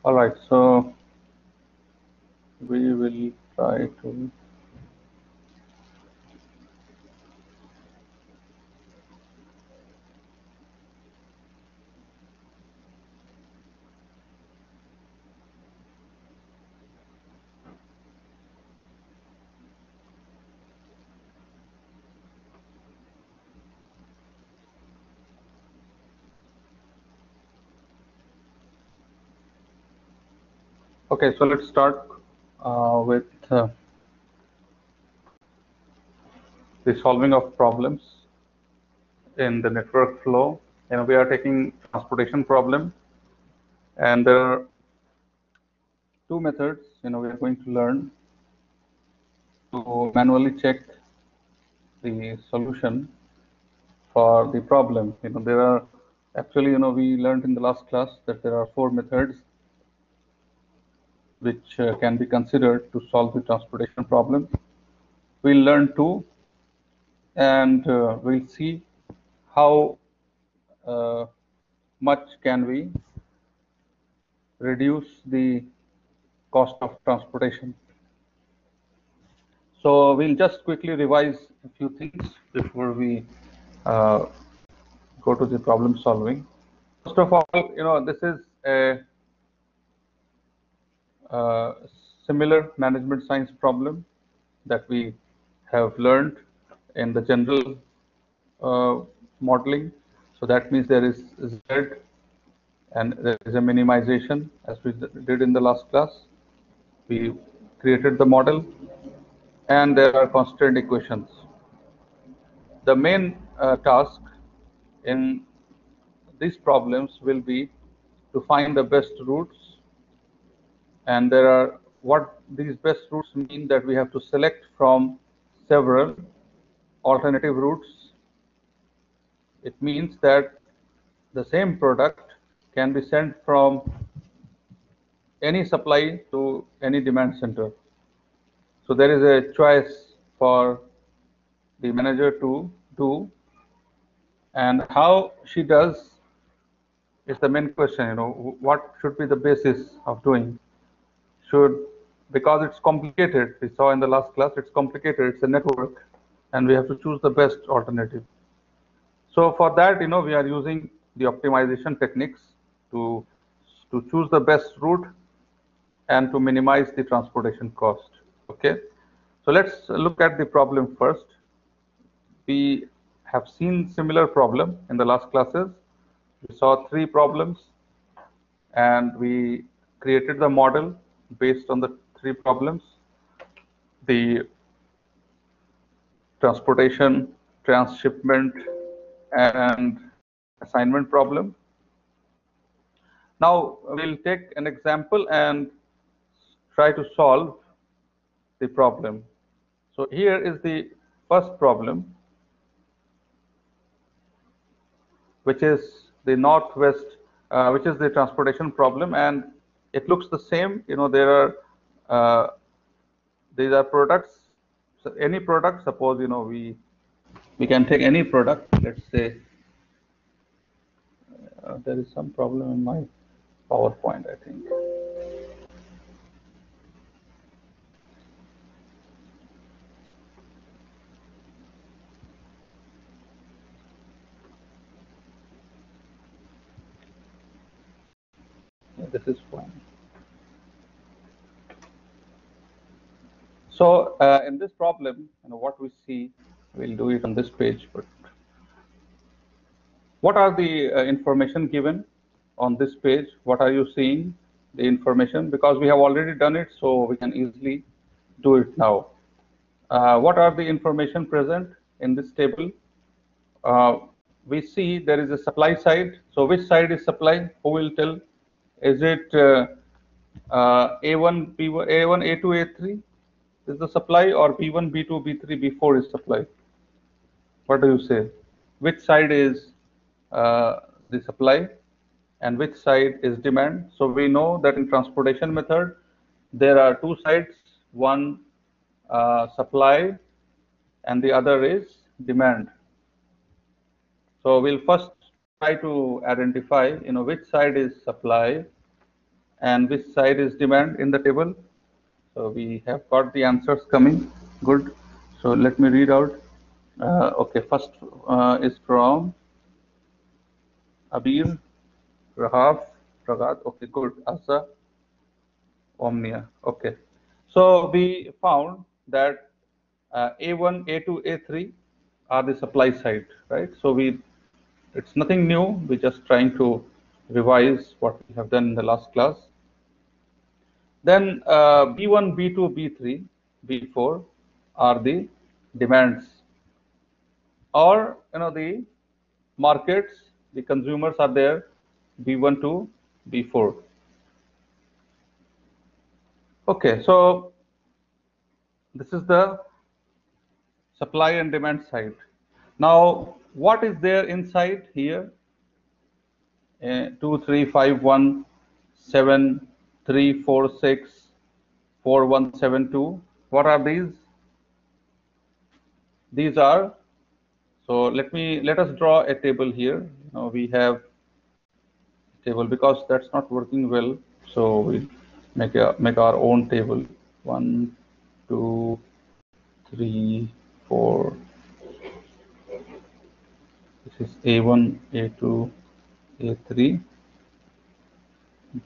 All right, so we will try to okay, so let's start with the solving of problems in the network flow. We are taking transportation problem, and there are two methods. We are going to learn to manually check the solution for the problem. There are actually, we learned in the last class that there are four methods which can be considered to solve the transportation problem. We'll learn two, and we'll see how uh, much can we reduce the cost of transportation. So we'll just quickly revise a few things before we uh, go to the problem solving. First of all, this is a similar management science problem that we have learned in the general modeling. So that means there is Z and there is a minimization, as we did in the last class. We created the model, and there are constraint equations. The main task in these problems will be to find the best routes, and there are what these best routes mean, that we have to select from several alternative routes. It means that the same product can be sent from any supply to any demand center. So there is a choice for the manager to do, and how she does is the main question. What should be the basis of doing? Because it's complicated, we saw in the last class, it's complicated, it's a network, and we have to choose the best alternative. So for that, we are using the optimization techniques to choose the best route and to minimize the transportation cost. Okay, so let's look at the problem first. We have seen similar problem in the last classes. We saw three problems, and we created the model based on the three problems: the transportation, transshipment, and assignment problem. Now we'll take an example and try to solve the problem. So here is the first problem, which is the northwest, which is the transportation problem, and it looks the same. There are these are products. So any product, suppose we can take any product. Let's say there is some problem in my PowerPoint, I think. Yeah, this is fine. So in this problem, what we see, we'll do it on this page. But what are the information given on this page? What are you seeing? The information, because we have already done it, so we can easily do it now. What are the information present in this table? We see there is a supply side. So which side is supply? Who will tell? Is it A1, B1, A1, A2, A3 is the supply, or B1, B2, B3, B4 is supply? What do you say? Which side is the supply and which side is demand? So we know that in transportation method, there are two sides, one supply and the other is demand. So we'll first try to identify, which side is supply and which side is demand in the table. So we have got the answers coming. Good. So let me read out. Okay, first is from Abir, Rahaf, Ragat. Okay, good. Asa, Omnia. Okay. So we found that A1, A2, A3 are the supply side, right? So it's nothing new. We're just trying to revise what we have done in the last class. Then B1, B2, B3, B4 are the demands, or the markets, the consumers are there, B1 to B4. Okay, so this is the supply and demand side. Now, what is there inside here? 2, 3, 5, 1, 7, 3, 4, 6, 4, 1, 7, 2. What are these? These are, so let us draw a table here. Now we have table, because that's not working well. So we make our own table. 1, 2, 3, 4. This is A1, A2, A3,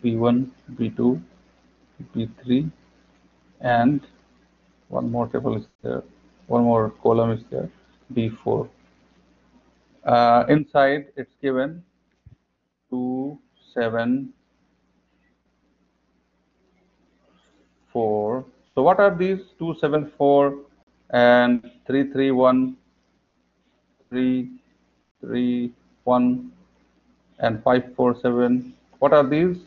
B1, B2, B3, and one more table is there. One more column is there, B4. Inside it's given 2, 7, 4. So what are these? 2, 7, 4 and 3, 3, 1, 3, 3, 1 and 5, 4, 7. What are these?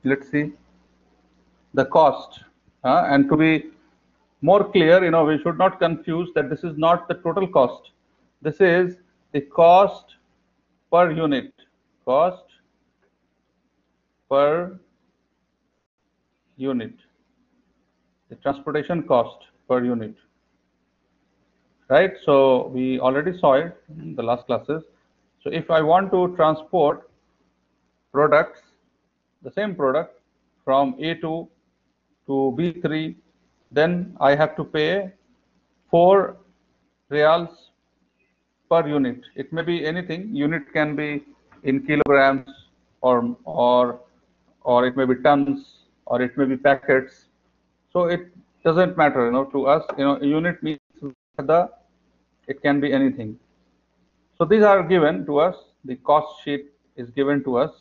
Let's see. The cost. And to be more clear, we should not confuse that this is not the total cost. This is the cost per unit. Cost per unit. The transportation cost per unit. Right? So we already saw it in the last classes. So if I want to transport products, the same product from A2 to B3, then I have to pay 4 reals per unit. It may be anything. Unit can be in kilograms, or it may be tons, or it may be packets. So it doesn't matter, to us. Unit means it can be anything. So these are given to us. The cost sheet is given to us.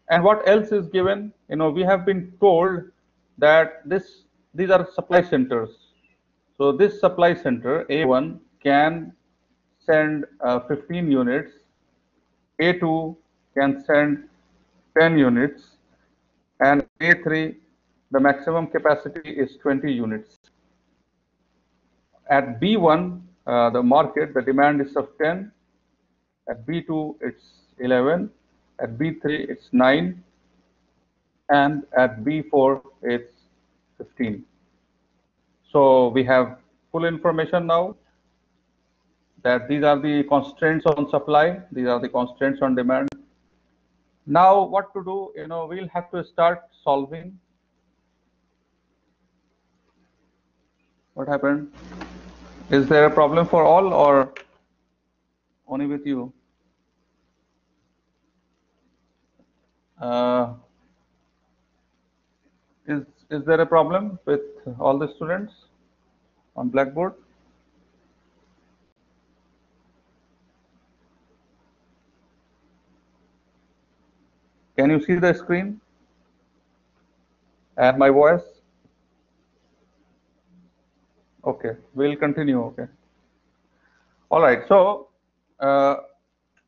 And what else is given? We have been told that these are supply centers. So this supply center, A1, can send 15 units. A2 can send 10 units. And A3, the maximum capacity is 20 units. At B1, the market, the demand is of 10. At B2, it's 11. At B3, it's 9. And at B4, it's 15. So we have full information now that these are the constraints on supply, these are the constraints on demand. Now what to do? We'll have to start solving. What happened? Is there a problem for all or only with you? Is there a problem with all the students on Blackboard? Can you see the screen and my voice? Okay, we'll continue. Okay. All right. So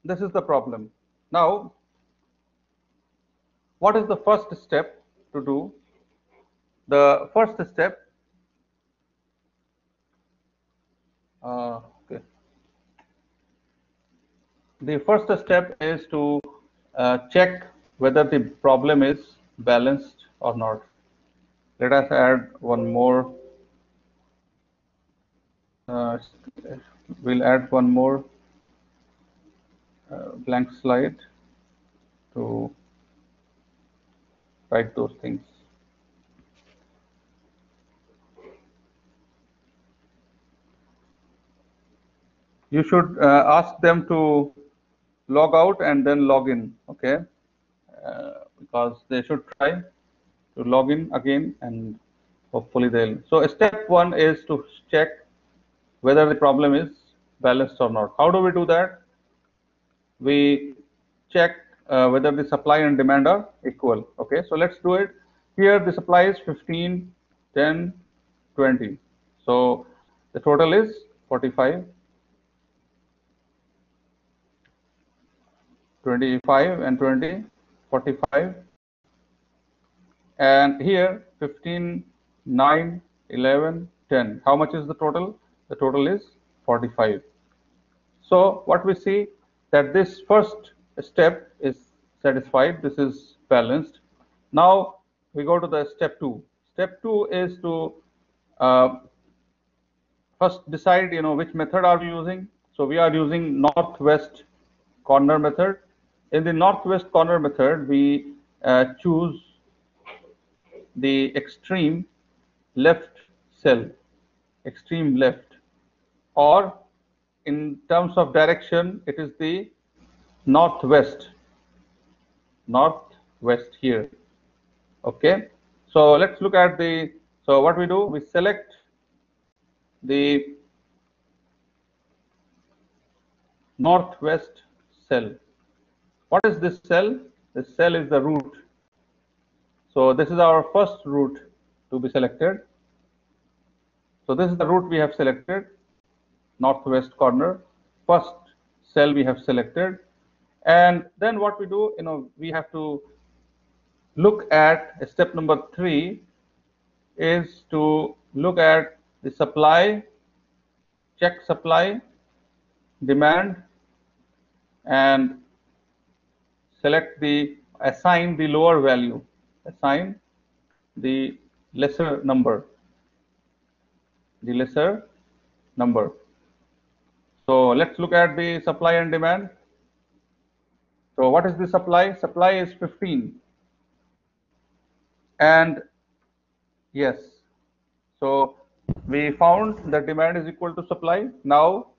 this is the problem. Now, what is the first step to do? The first step. Okay. The first step is to check whether the problem is balanced or not. Let us add one more we'll add one more blank slide to write those things. You should ask them to log out and then log in, okay? Because they should try to log in again, and hopefully they'll. So step one is to check whether the problem is balanced or not. How do we do that? We check whether the supply and demand are equal. Okay, so let's do it. Here the supply is 15, 10, 20. So the total is 45, 25 and 20, 45. And here 15, 9, 11, 10. How much is the total? The total is 45. So what we see that this first step is satisfied. This is balanced. Now we go to the step two. Step two is to first decide, which method are we using. So we are using northwest corner method. In the northwest corner method, we choose the extreme left cell, extreme left, or in terms of direction, it is the northwest here. Okay, so let's look at so what we do, we select the northwest cell. What is this cell? This cell is the root. So this is our first root to be selected. So this is the root we have selected, northwest corner, first cell we have selected. And then what we do, we have to look at step number 3 is to look at the supply, check supply, demand, and assign the lower value, assign the lesser number, So let's look at the supply and demand. So what is the supply? Supply is 15. And yes, so we found that demand is equal to supply. Now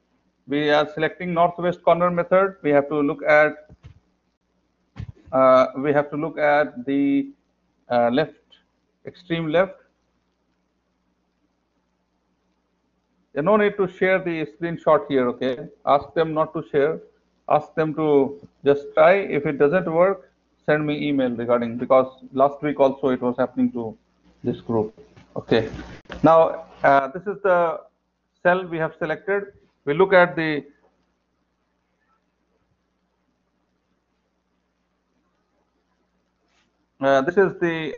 we are selecting northwest corner method. We have to look at the left, extreme left. There's no need to share the screenshot here, okay? Ask them not to share. Ask them to just try. If it doesn't work, send me email regarding, because last week also it was happening to this group. Okay. Now, this is the cell we have selected. We look at the this is the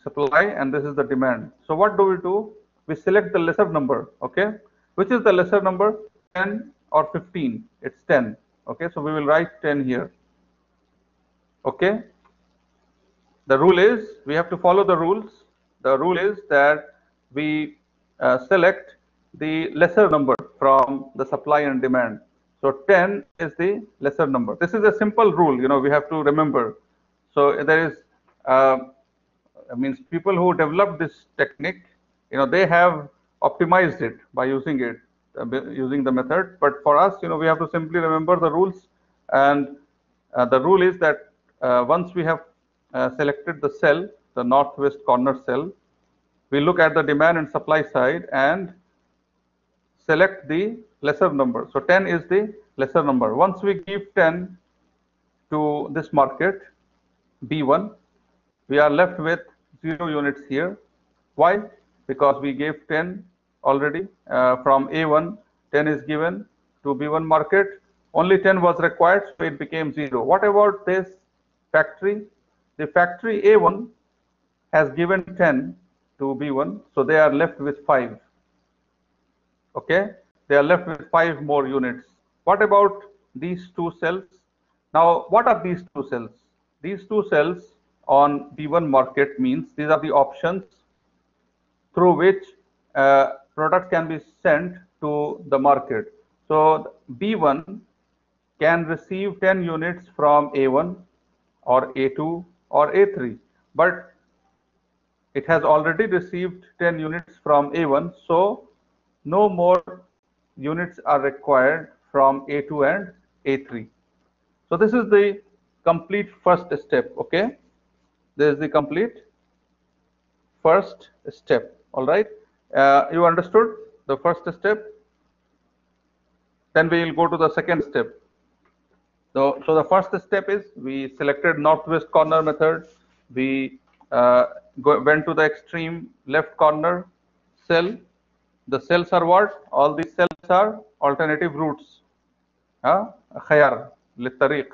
supply, and this is the demand. So what do? We select the lesser number, okay? Which is the lesser number, 10 or 15? It's 10, okay? So we will write 10 here, okay? The rule is, we have to follow the rules. The rule is that we select the lesser number from the supply and demand. So 10 is the lesser number. This is a simple rule, we have to remember. So there is means people who developed this technique, they have optimized it by using the method. But for us, we have to simply remember the rules. And the rule is that once we have selected the cell, the northwest corner cell, we look at the demand and supply side and select the lesser number. So 10 is the lesser number. Once we give 10 to this market, B1, we are left with 0 units here. Why? Because we gave 10 already from A1, 10 is given to B1 market. Only 10 was required, so it became 0. What about this factory? The factory A1 has given 10 to B1, so they are left with 5. Okay, they are left with 5 more units. What about these two cells? Now, what are these two cells? These two cells on B1 market means these are the options through which product can be sent to the market. So B1 can receive 10 units from A1 or A2 or A3, but it has already received 10 units from A1, so no more units are required from A2 and A3. So this is the complete first step, okay? This is the complete first step, all right? You understood the first step? Then we will go to the second step. So the first step is we selected northwest corner method. We went to the extreme left corner cell. The cells are what? All these cells are alternative routes. Khayar, litariq.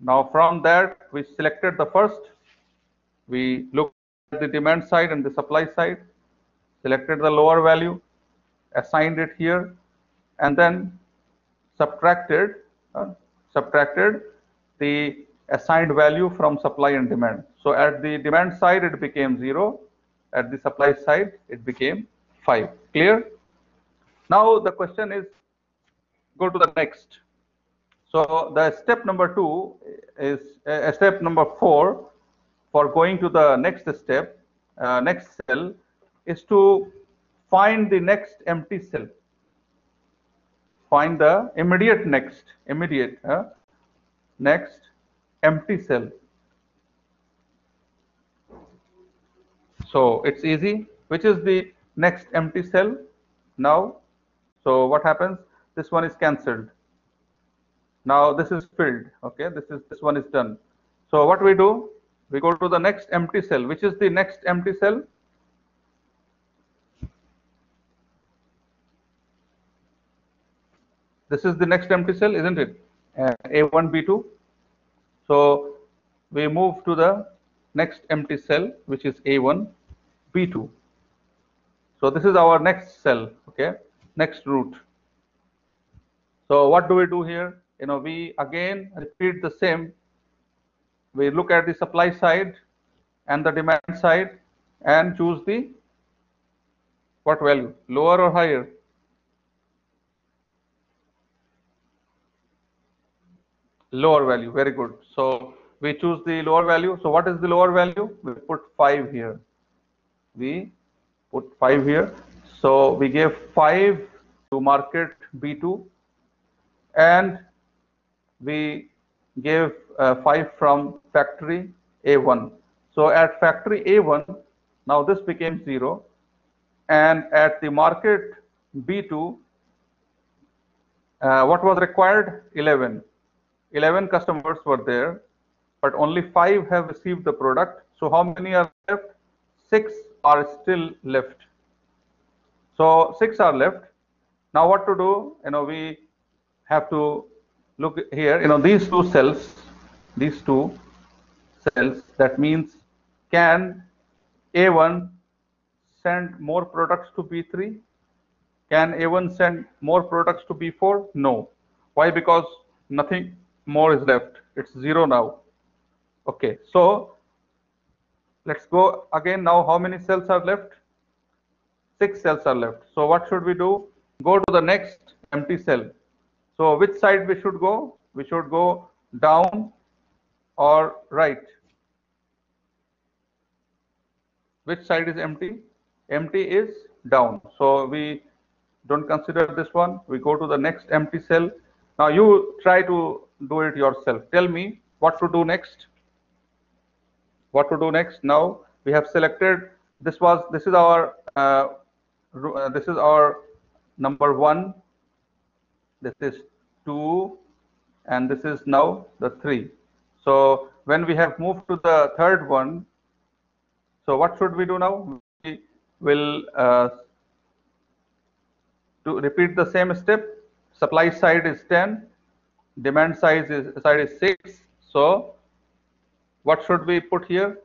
Now from that we selected the first. We looked at the demand side and the supply side, selected the lower value, assigned it here, and then subtracted subtracted the assigned value from supply and demand. So at the demand side it became 0, at the supply side it became 5. Clear? Now the question is, go to the next. So the step number 2 is step number 4 for going to the next step, next cell, is to find the next empty cell. Find the immediate next empty cell. So it's easy. Which is the next empty cell now? So what happens? This one is cancelled. Now this is filled. Okay, this one is done. So what we do? We go to the next empty cell. Which is the next empty cell? This is the next empty cell, isn't it? A1, B2. So we move to the next empty cell, which is A1, B2. So this is our next cell, okay? Next route. So what do we do here? We again repeat the same. We look at the supply side and the demand side and choose the what value? Lower or higher? Lower value. Very good. So we choose the lower value. So what is the lower value? We put 5 here. We put 5 here. So we gave 5 to market B2 and we gave 5 from factory A1. So at factory A1, now this became 0, and at the market B2, what was required? 11. 11 customers were there, but only 5 have received the product. So how many are left? 6 are still left. So 6 are left. Now what to do? We have to look here. These two cells, that means, can A1 send more products to B3? Can A1 send more products to B4? No. Why? Because nothing more is left. It's 0 now. Okay, so let's go again. Now how many cells are left? 6 cells are left. So what should we do? Go to the next empty cell. So which side we should go? We should go down or right? Which side is empty? Empty is down. So we don't consider this one. We go to the next empty cell. Now you try to do it yourself. Tell me what to do next. What to do next? Now we have selected. This is our number 1. This is 2, and this is now the 3. So when we have moved to the third one, so what should we do now? We will to repeat the same step. Supply side is 10, demand side is 6. So what should we put here?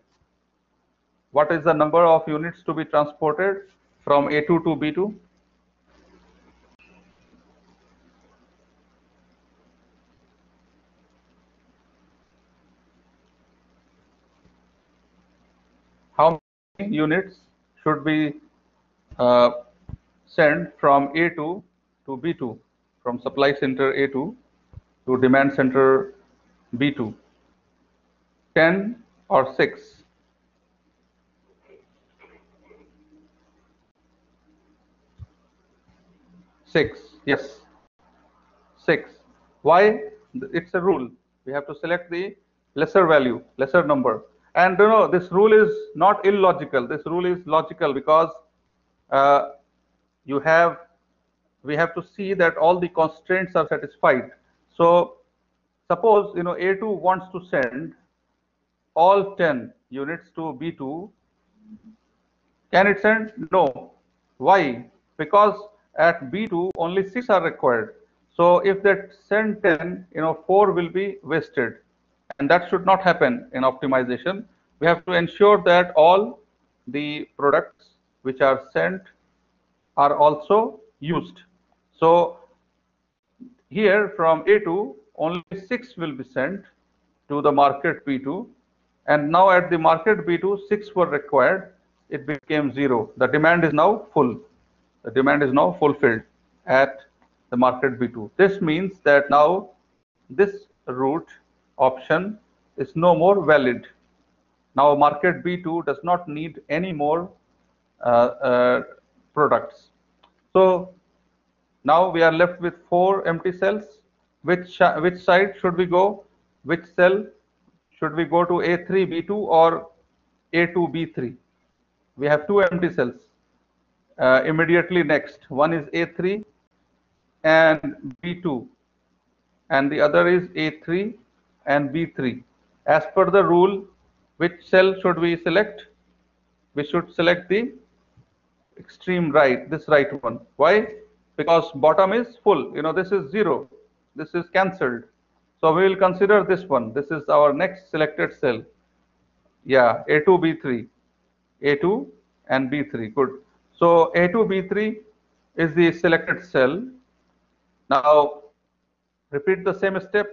What is the number of units to be transported from A2 to B2? units should be sent from A2 to B2, from supply center A2 to demand center B2? 10 or 6? 6. Yes, 6. Why? It's a rule. We have to select the lesser value, lesser number. And this rule is not illogical. This rule is logical because uh, you have we have to see that all the constraints are satisfied. So suppose A2 wants to send all 10 units to B2. Can it send? No. Why? Because at B2 only 6 are required. So if that send 10, 4 will be wasted. And that should not happen in optimization. We have to ensure that all the products which are sent are also used. So here from A2, only 6 will be sent to the market B2. And now at the market B2, 6 were required. It became 0. The demand is now full. The demand is now fulfilled at the market B2. This means that now this route option is no more valid. Now market B2 does not need any more products. So now we are left with 4 empty cells. Which side should we go? Which cell should we go to? A3 B2 or A2 B3? We have 2 empty cells immediately next. One is A3 and B2, and the other is A3 and B3. As per the rule, which cell should we select? We should select the extreme right, this right one. Why? Because bottom is full. This is 0. This is cancelled. So we will consider this one. This is our next selected cell. Yeah, A2 B3. A2 and B3. Good. So A2 B3 is the selected cell. Now repeat the same step.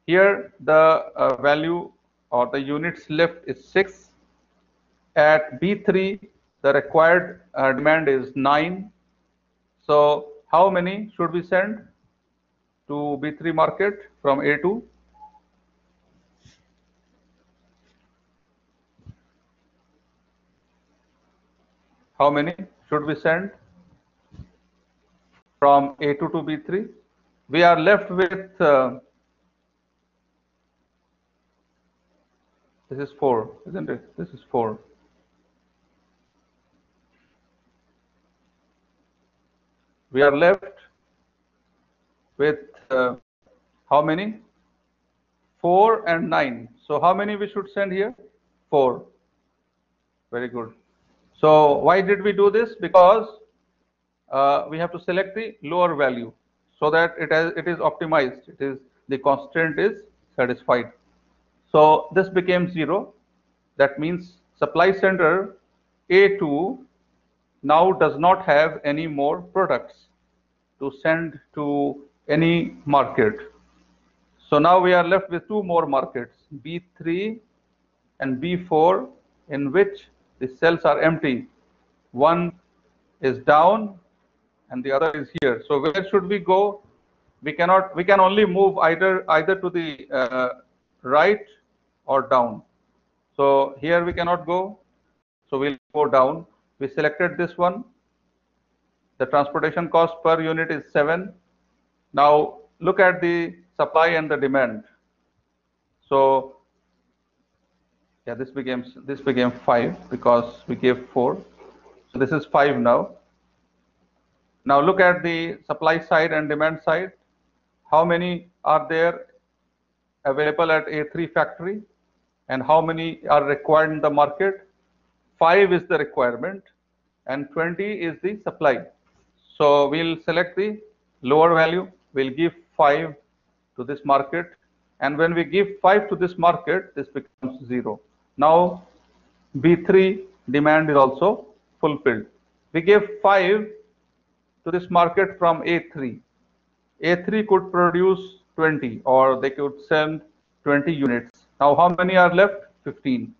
Here the value or the units left is 6. At B3 the required demand is 9. So how many should we send to B3 market from A2? How many should we send from A2 to B3? We are left with this is 4, isn't it? This is 4. We are left with how many? 4 and 9. So how many we should send here? 4. Very good. So why did we do this? Because we have to select the lower value so that it is optimized. The constraint is satisfied. So this became 0. That means supply center A2 now does not have any more products to send to any market. So now we are left with 2 more markets, B3 and B4, in which the cells are empty. One is down and the other is here. So where should we go? We can only move either to the right or down. So here we cannot go. So we'll go down. We selected this one. The transportation cost per unit is 7. Now look at the supply and the demand. So yeah, this became 5 because we gave 4. So this is 5 now. Now look at the supply side and demand side. How many are there available at A3 factory and how many are required in the market? 5 is the requirement and 20 is the supply. So we'll select the lower value. We'll give 5 to this market, and when we give 5 to this market, this becomes 0. Now B3 demand is also fulfilled. We gave 5 to this market from A3. A3 could produce 20, or they could send 20 units. Now how many are left? 15.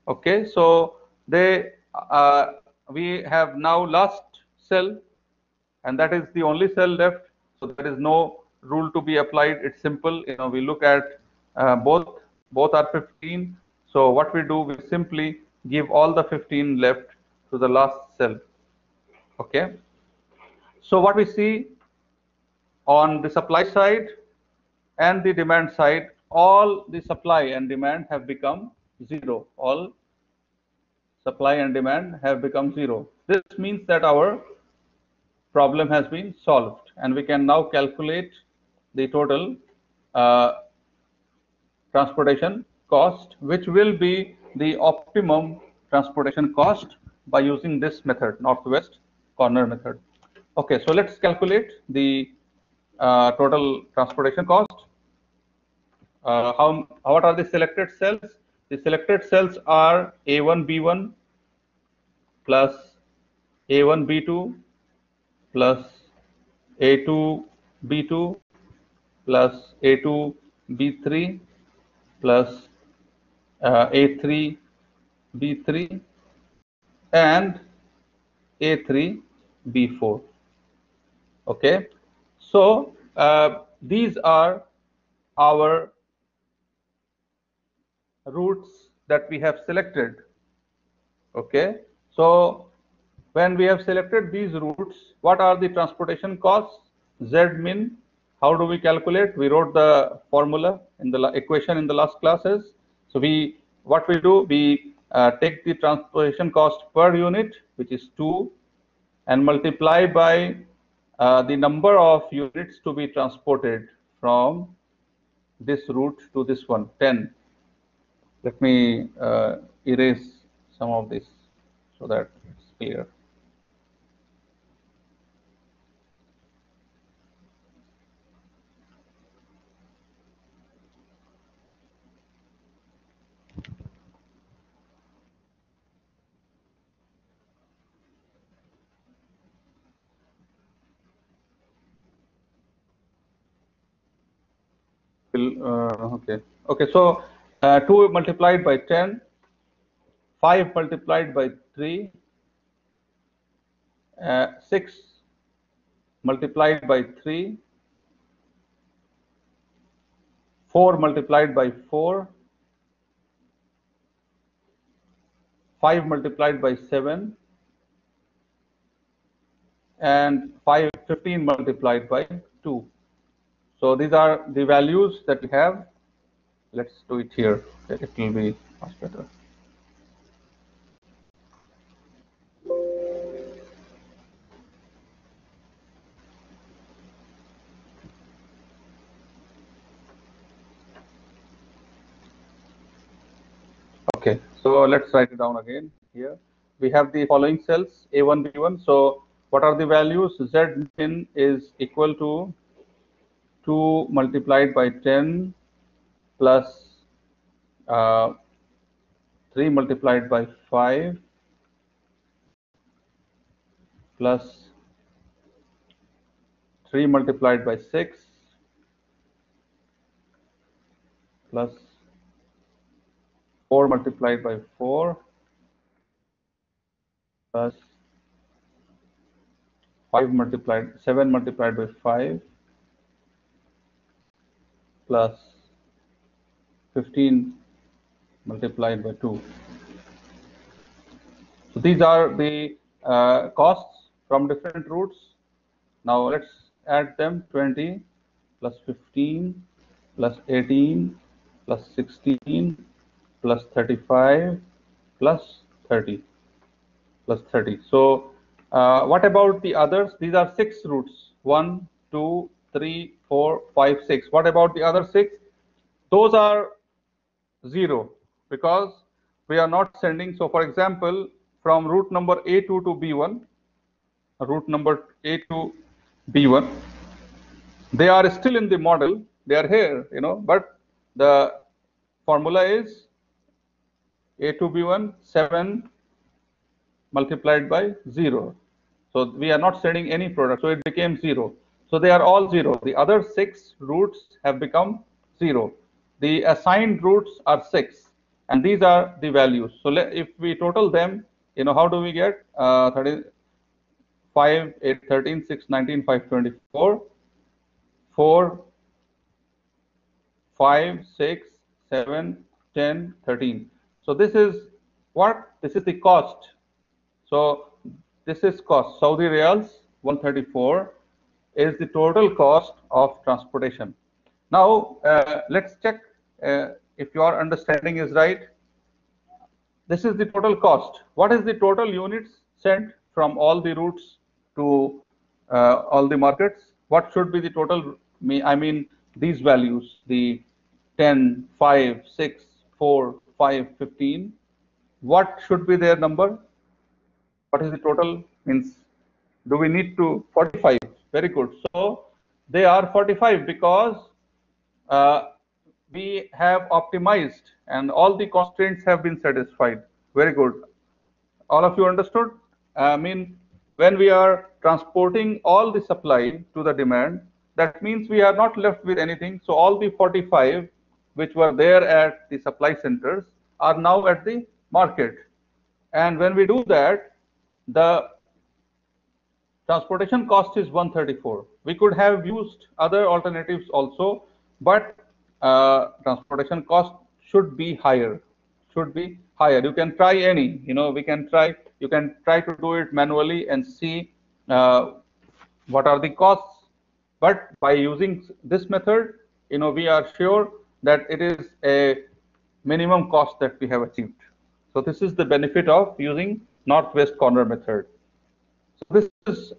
Okay, so we have now last cell, and that is the only cell left. So there is no rule to be applied. It's simple. We look at both are 15. So what we do, we simply give all the 15 left to the last cell. Okay. So what we see on the supply side and the demand side, all the supply and demand have become zero. All supply and demand have become zero. This means that our problem has been solved, and we can now calculate the total transportation cost, which will be the optimum transportation cost by using this method, northwest corner method. Okay, so let's calculate the total transportation cost. What are the selected cells? The selected cells are A1 B1 plus A1 B2 plus A2 B2 plus A2 B3 plus A3 B3 and A3 B4. Okay, so these are our routes that we have selected. Okay, so when we have selected these routes, what are the transportation costs? Z min. How do we calculate? We wrote the formula in the equation in the last classes. So what we do, we take the transportation cost per unit, which is 2, and multiply by the number of units to be transported from this route to this one, 10. Let me erase some of this so that it's clear. Okay, so 2 multiplied by 10, 5 multiplied by 3, 6 multiplied by 3, 4 multiplied by 4, 5 multiplied by 7, and 15 multiplied by 2. So these are the values that we have. Let's do it here. It will be much better. Okay, so let's write it down again here. We have the following cells, A1, B1. So what are the values? Z min is equal to 2 multiplied by 10 plus 3 multiplied by 5 plus 3 multiplied by 6 plus 4 multiplied by 4 plus 7 multiplied by 5 plus 15 multiplied by 2. So these are the costs from different routes. Now let's add them. 20 plus 15 plus 18 plus 16 plus 35 plus 30 plus 30. So what about the others? These are 6 routes. 1, 2, 3, 4, 5, 6. What about the other 6? Those are 0 because we are not sending. So for example, from route number A2 to B1, route number A to B1, they are still in the model. They are here, but the formula is A to B1, 7 multiplied by 0. So we are not sending any product, so it became 0. So they are all 0. The other 6 routes have become 0. The assigned routes are 6, and these are the values. So if we total them, how do we get 5, 8, 13, 6, 19, 5, 24, 4, 5, 6, 7, 10, 13. So this is what? This is the cost. So this is cost. Saudi Riyals 134 is the total cost of transportation. Now let's check if your understanding is right. This is the total cost. What is the total units sent from all the routes to all the markets? What should be the total? I mean these values, the 10, 5, 6, 4, 5, 15. What should be their number? What is the total? Means, do we need to 45? Very good. So they are 45 because we have optimized and all the constraints have been satisfied. Very good. All of you understood? I mean, when we are transporting all the supply to the demand, that means we are not left with anything. So all the 45 which were there at the supply centers are now at the market. And when we do that, the transportation cost is 134. We could have used other alternatives also, but transportation cost should be higher. Should be higher. You can try any. We can try. You can try to do it manually and see what are the costs. But by using this method, we are sure that it is a minimum cost that we have achieved. So this is the benefit of using northwest corner method. So this is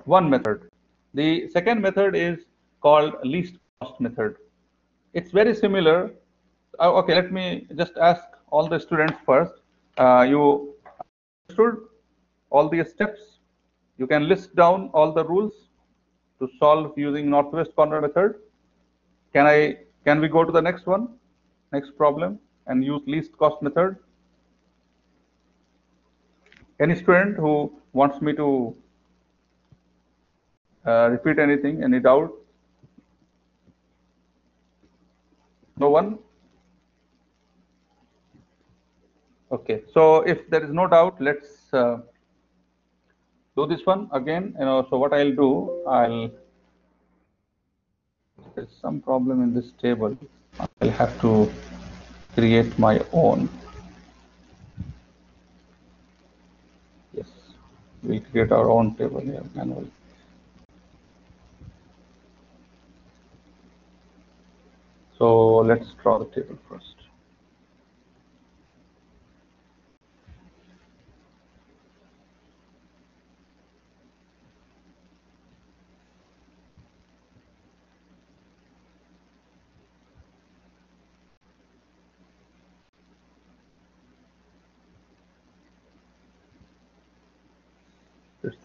one method. The second method is called least cost method. It's very similar. Okay, let me just ask all the students first. You understood all the steps? You can list down all the rules to solve using northwest corner method. Can we go to the next one, next problem, and use least cost method? Any student who wants me to repeat anything, any doubt? No one? Okay, so if there is no doubt, let's do this one again. So what I'll do, there's some problem in this table. I'll have to create my own. Yes, we'll create our own table here manually. So let's draw the table first.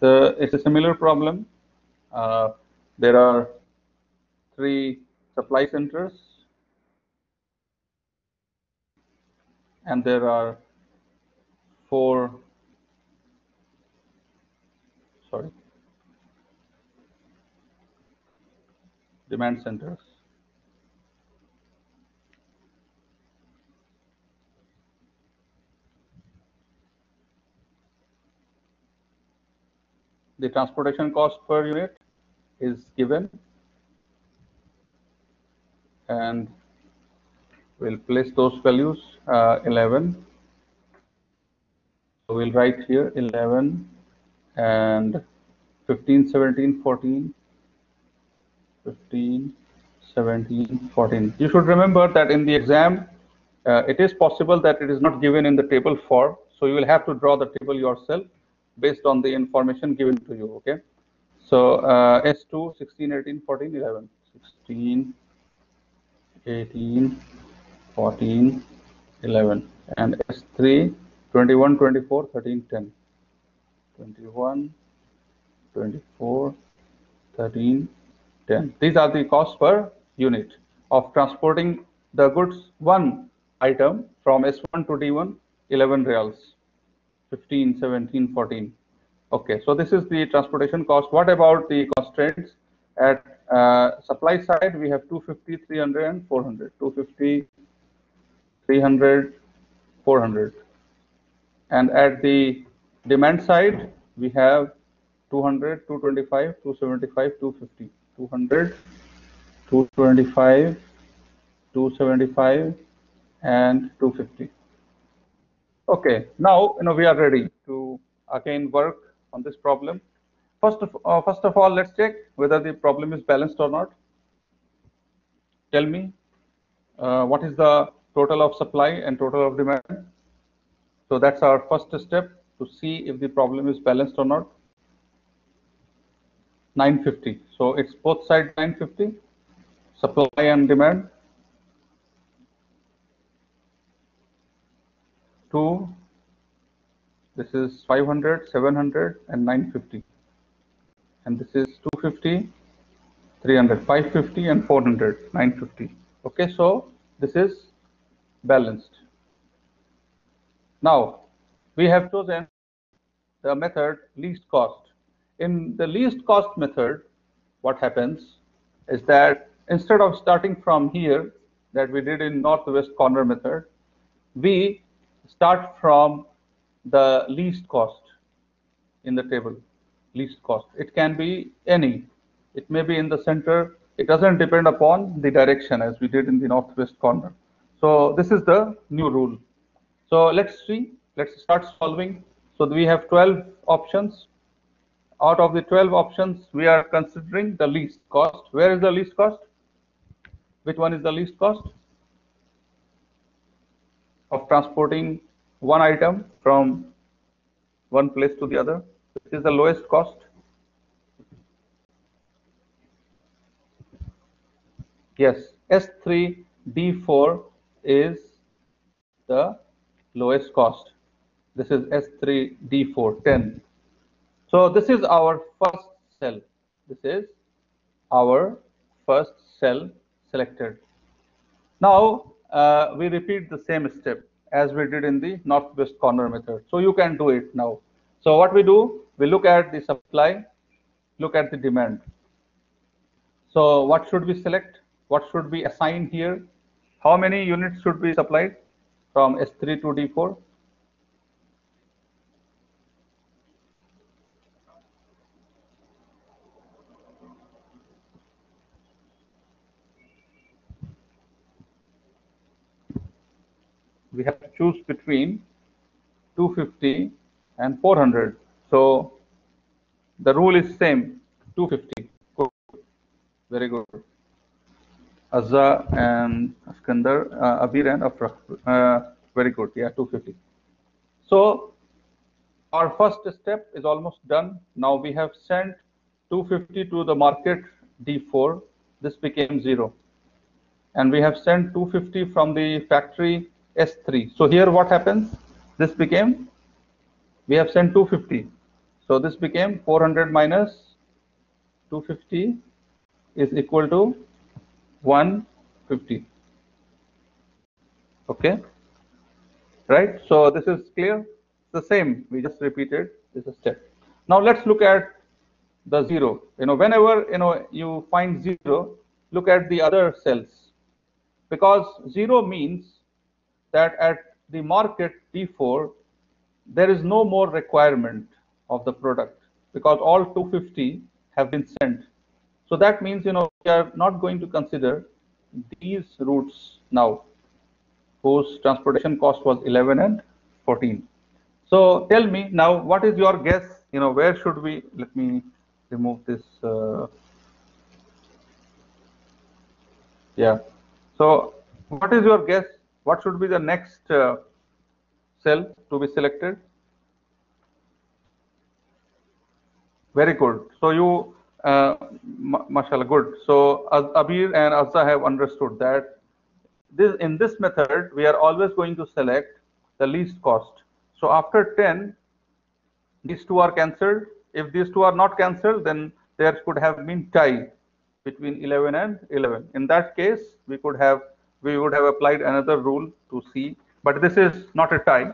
It's a similar problem. There are 3 supply centers, and there are 4 demand centers. The transportation cost per unit is given, and we'll place those values 11. So we'll write here 11 and 15, 17, 14, 15, 17, 14. You should remember that in the exam, it is possible that it is not given in the table form. So you will have to draw the table yourself based on the information given to you. Okay. So S2, 16, 18, 14, 11. 16, 18, 14, 11. And S3, 21, 24, 13, 10. 21, 24, 13, 10. These are the costs per unit of transporting the goods one item from S1 to D1, 11 reals, 15, 17, 14. Okay, so this is the transportation cost. What about the constraints? At supply side, we have 250, 300, and 400. 250, 300, 400. And at the demand side, we have 200, 225, 275, 250. 200, 225, 275, and 250. Okay, now we are ready to again work on this problem. First of all, let's check whether the problem is balanced or not. Tell me what is the total of supply and total of demand. So that's our first step to see if the problem is balanced or not. 950. So it's both sides 950, supply and demand. 2, this is 500, 700, and 950. And this is 250, 300, 550, and 400, 950. Okay, so this is balanced. Now, we have chosen the method least cost. In the least cost method, what happens is that instead of starting from here, that we did in northwest corner method, we start from the least cost in the table. Least cost. It can be any. It may be in the center. It doesn't depend upon the direction as we did in the northwest corner. So this is the new rule. So let's see. Let's start solving. So we have 12 options. Out of the 12 options, we are considering the least cost. Where is the least cost? Which one is the least cost of transporting one item from one place to the other? Which is the lowest cost? Yes, S3D4 is the lowest cost. This is S3D4, 10. So this is our first cell. This is our first cell selected. Now we repeat the same step as we did in the northwest corner method. So you can do it now. So what we do, we look at the supply, look at the demand. So what should we select? What should be assigned here? How many units should be supplied from S3 to D4? We have to choose between 250 and 400. So the rule is same, 250. Good. Very good. Azza and Askandar, Abir and Afra. Very good. Yeah, 250. So our first step is almost done. Now we have sent 250 to the market D4. This became 0. And we have sent 250 from the factory S3. So here what happens? This became, we have sent 250. So this became 400 minus 250 is equal to 150. Okay, right? So this is clear. It's the same. We just repeated this step. Now let's look at the 0. Whenever you find 0, look at the other cells, because 0 means that at the market D4 there is no more requirement of the product because all 250 have been sent. So that means we are not going to consider these routes now, whose transportation cost was 11 and 14. So tell me now, what is your guess? Where should we? Let me remove this. Yeah. So what is your guess? What should be the next cell to be selected? Very good. So you, mashallah, good. So Abir and Azza have understood that in this method, we are always going to select the least cost. So after 10, these two are cancelled. If these two are not cancelled, then there could have been tie between 11 and 11. In that case, we would have applied another rule to see, but this is not a tie.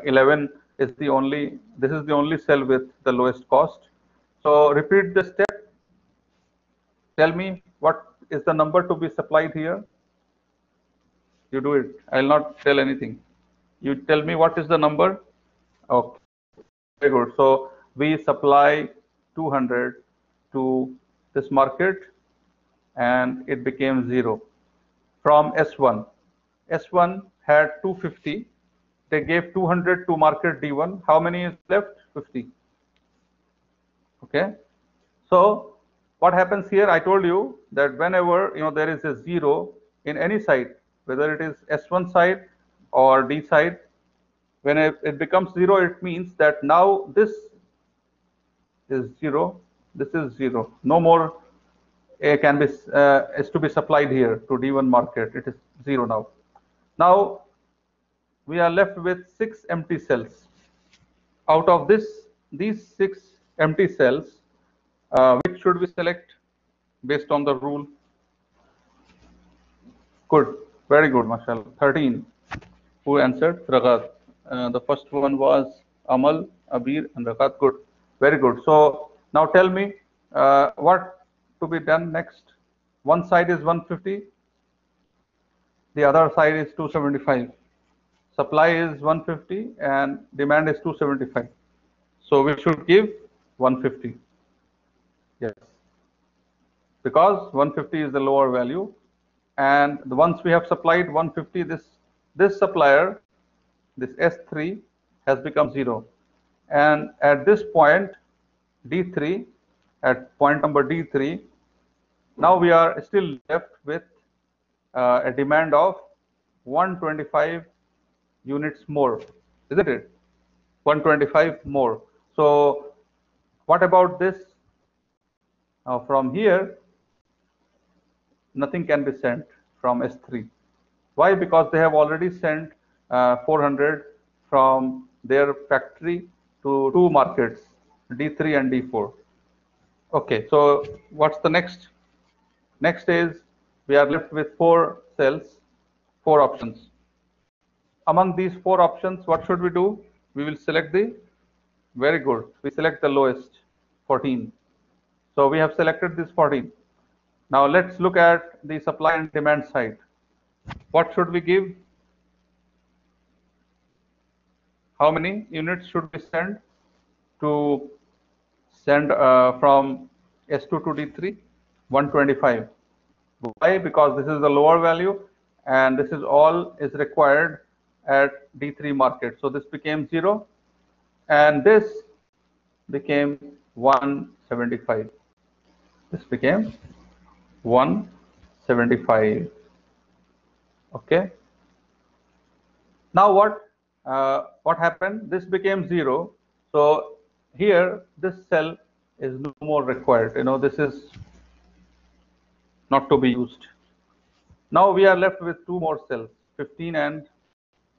11 is the only, this is the only cell with the lowest cost. So repeat the step. Tell me what is the number to be supplied here. You do it. I'll not tell anything. You tell me what is the number? Okay, very good. So we supply 200 to this market and it became 0 from S1. S1 had 250. They gave 200 to market D1. How many is left? 50. Okay. So what happens here? I told you that whenever there is a 0 in any side, whether it is S1 side or D side, when it becomes 0, it means that now this is 0, this is 0. No more A can be is to be supplied here to D1 market. It is 0 now. Now we are left with 6 empty cells. Out of these 6 empty cells, which should we select based on the rule? Good, very good, mashallah. 13. Who answered? Raghat. The first one was Amal, Abir, and Raghat. Good, very good. So now tell me what to be done next. One side is 150, the other side is 275. Supply is 150 and demand is 275. So we should give 150. Yes, because 150 is the lower value, and once we have supplied 150, this supplier, this S3, has become 0. And at this point, D3, at point number D3, now we are still left with a demand of 125 units more, isn't it? 125 more. So what about this? Now from here, nothing can be sent from S3. Why? Because they have already sent 400 from their factory to 2 markets, D3 and D4. Okay, so what's the next? Next is we are left with 4 cells, 4 options. Among these 4 options, what should we do? We will select very good. We select the lowest, 14. So we have selected this 14. Now let's look at the supply and demand side. What should we give? How many units should we send from S2 to D3? 125. Why? Because this is the lower value and this is all is required at D3 market. So this became 0 and this became 175. This became 175. Okay. Now what happened? This became 0. So here this cell is no more required. This is not to be used. Now we are left with 2 more cells, 15 and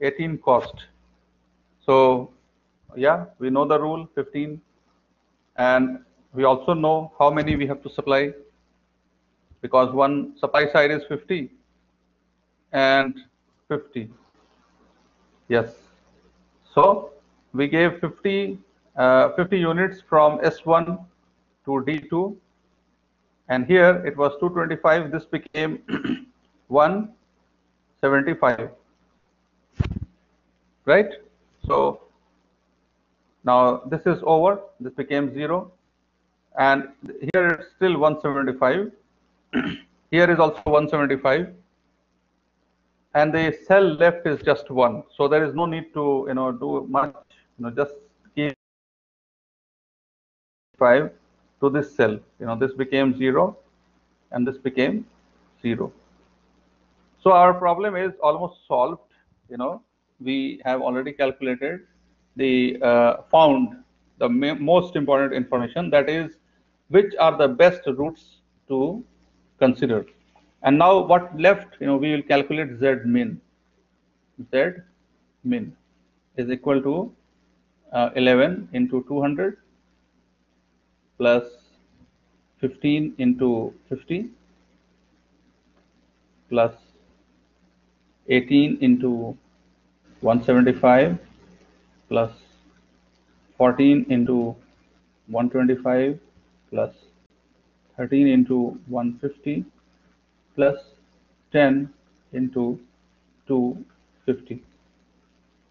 18 cost. So yeah, we know the rule, 15, and we also know how many we have to supply, because one supply side is 50 and 50. Yes. So we gave 50 units from S1 to D2, and here it was 225. This became 175. Right? So now this is over. This became 0, and here it's still 175. Here is also 175. And the cell left is just 1, so there is no need to do much. Just give 5 to this cell. This became 0 and this became 0. So our problem is almost solved. We have already calculated found the most important information, that is which are the best routes to consider. And now what left? We will calculate Z min. Z min is equal to 11 into 200 plus 15 into 50 plus 18 into 175 plus 14 into 125 plus 13 into 150 plus 10 into 250.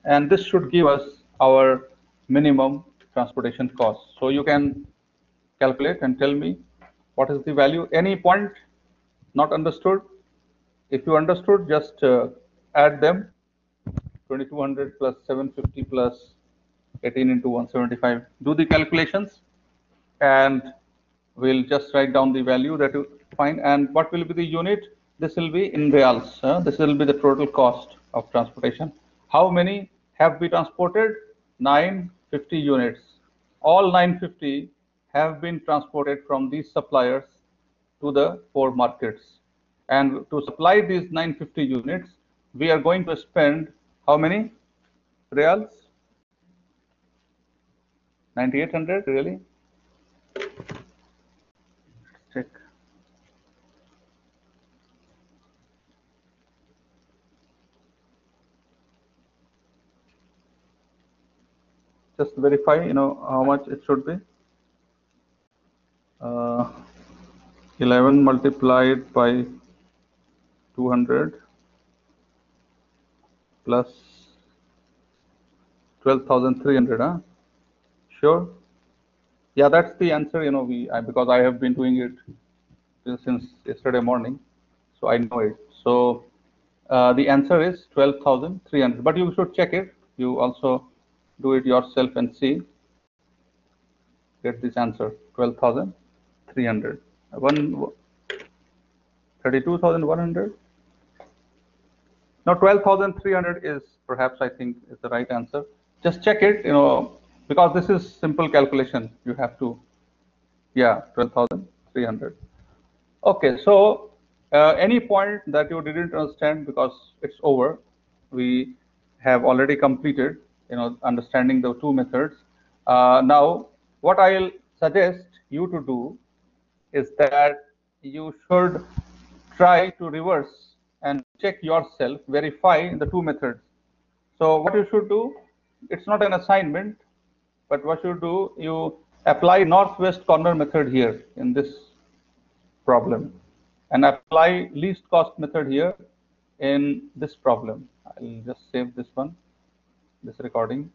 and this should give us our minimum transportation cost. So you can calculate and tell me what is the value. Any point not understood? If you understood, just add them. 2200 plus 750 plus 18 into 175. Do the calculations, and we'll just write down the value that you find. And what will be the unit? This will be in reals. This will be the total cost of transportation. How many have been transported? 950 units. All 950 have been transported from these suppliers to the 4 markets. And to supply these 950 units, we are going to spend how many reals? 9800, really? Check. Just verify, how much it should be. 11 multiplied by 200 plus 12,300. Sure. Yeah, that's the answer. Because I have been doing it since yesterday morning, so I know it. So the answer is 12,300. But you should check it. You also do it yourself and see. Get this answer: 12,300. 32,100. Now 12,300 is perhaps, I think, is the right answer. Just check it, because this is simple calculation. You have to, yeah, 12,300. Okay, so any point that you didn't understand, because it's over, we have already completed, understanding the 2 methods. Now, what I'll suggest you to do is that you should try to reverse and check yourself, verify the 2 methods. So what you should do, it's not an assignment, but what you do, you apply northwest corner method here in this problem, and apply least cost method here in this problem. I'll just save this one, this recording.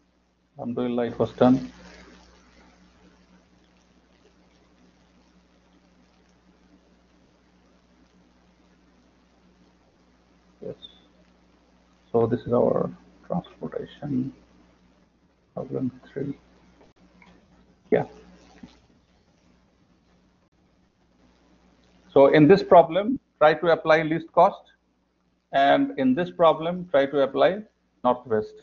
Alhamdulillah, it was done. Yes. So this is our transportation problem 3. Yeah. So in this problem, try to apply least cost, and in this problem, try to apply northwest.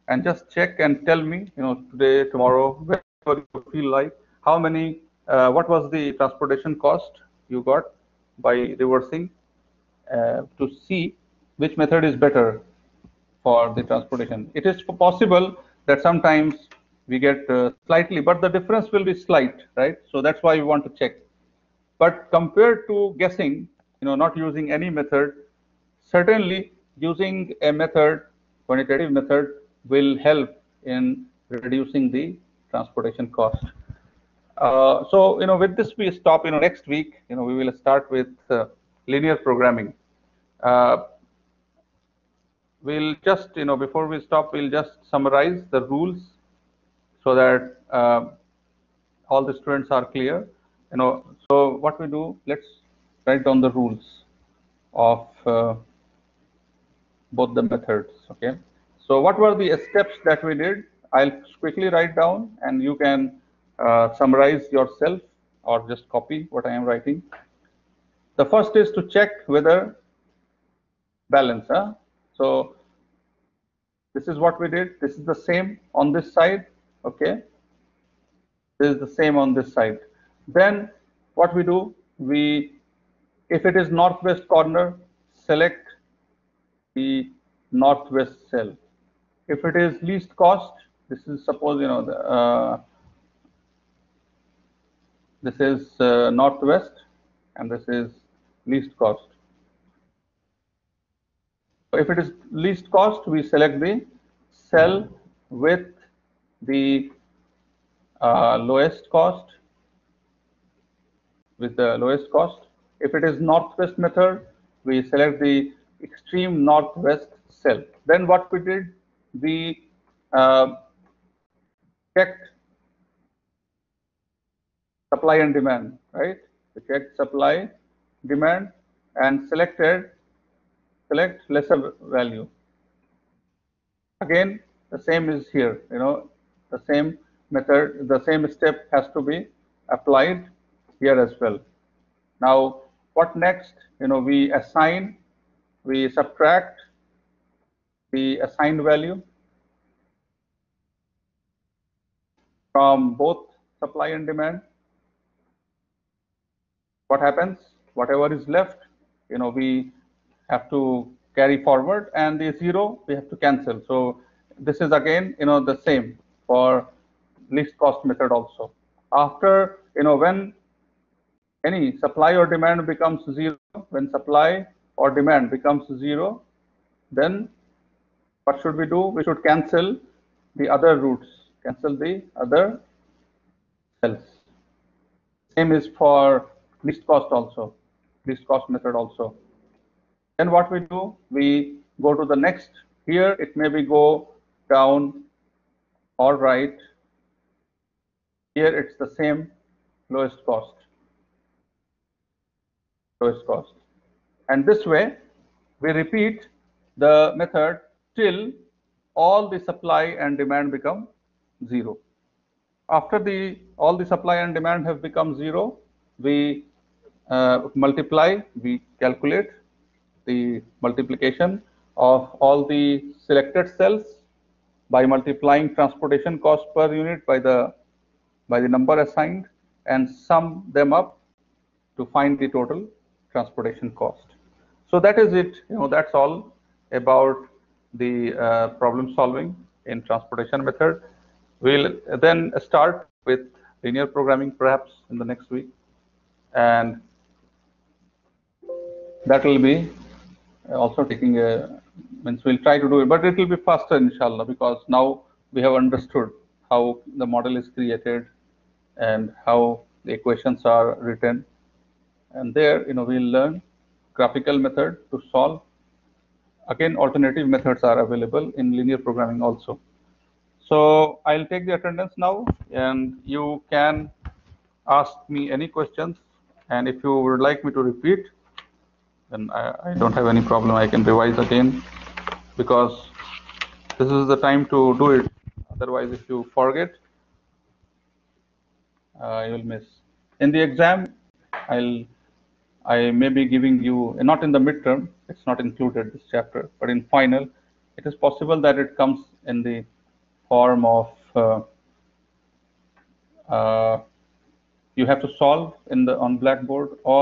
And just check and tell me, today, tomorrow, whenever you feel like, how many, what was the transportation cost you got by reversing, to see which method is better for the transportation. It is possible that sometimes we get slightly, but the difference will be slight, right? So that's why we want to check. But compared to guessing, not using any method, certainly using a method, quantitative method, will help in reducing the transportation cost. So with this we stop. Next week, we will start with linear programming. We'll just, before we stop, we'll just summarize the rules so that all the students are clear. So what we do, let's write down the rules of both the methods. Okay. So what were the steps that we did? I'll quickly write down, and you can summarize yourself or just copy what I am writing. The first is to check whether balance. So this is what we did. This is the same on this side. Okay. This is the same on this side. Then what we do, if it is northwest corner, select the northwest cell. If it is least cost, this is, suppose, this is northwest, and this is least cost. So if it is least cost, we select the cell with the lowest cost, If it is northwest method, we select the extreme northwest cell. Then what we did, we checked supply and demand, right? We checked supply, demand, and select lesser value. Again, the same is here. The same method, the same step has to be applied here as well. Now, what next? We assign, we subtract the assigned value from both supply and demand. What happens? Whatever is left, we have to carry forward, and the 0 we have to cancel. So this is again, the same for least cost method also. After, when any supply or demand becomes 0, when supply or demand becomes 0, then what should we do? We should cancel the other routes, cancel the other cells. Same is for least cost also, least cost method also. Then what we do? We go to the next. Here it may be go down or right. Here it's the same, lowest cost. And this way we repeat the method till all the supply and demand become 0. After all the supply and demand have become 0, we multiply, we calculate the multiplication of all the selected cells by multiplying transportation cost per unit by the number assigned, and sum them up to find the total transportation cost. So that is it. That's all about the problem solving in transportation method. We'll then start with linear programming perhaps in the next week, and that will be also taking we'll try to do it, but it will be faster inshallah, because now we have understood how the model is created and how the equations are written, and there we'll learn graphical method to solve. Again, alternative methods are available in linear programming also. So I'll take the attendance now, and you can ask me any questions, and if you would like me to repeat, then I don't have any problem. I can revise again, because this is the time to do it. Otherwise, if you forget, you will miss. In the exam, I may be giving you, not in the midterm, it's not included this chapter, but in final, it is possible that it comes in the form of you have to solve on Blackboard, or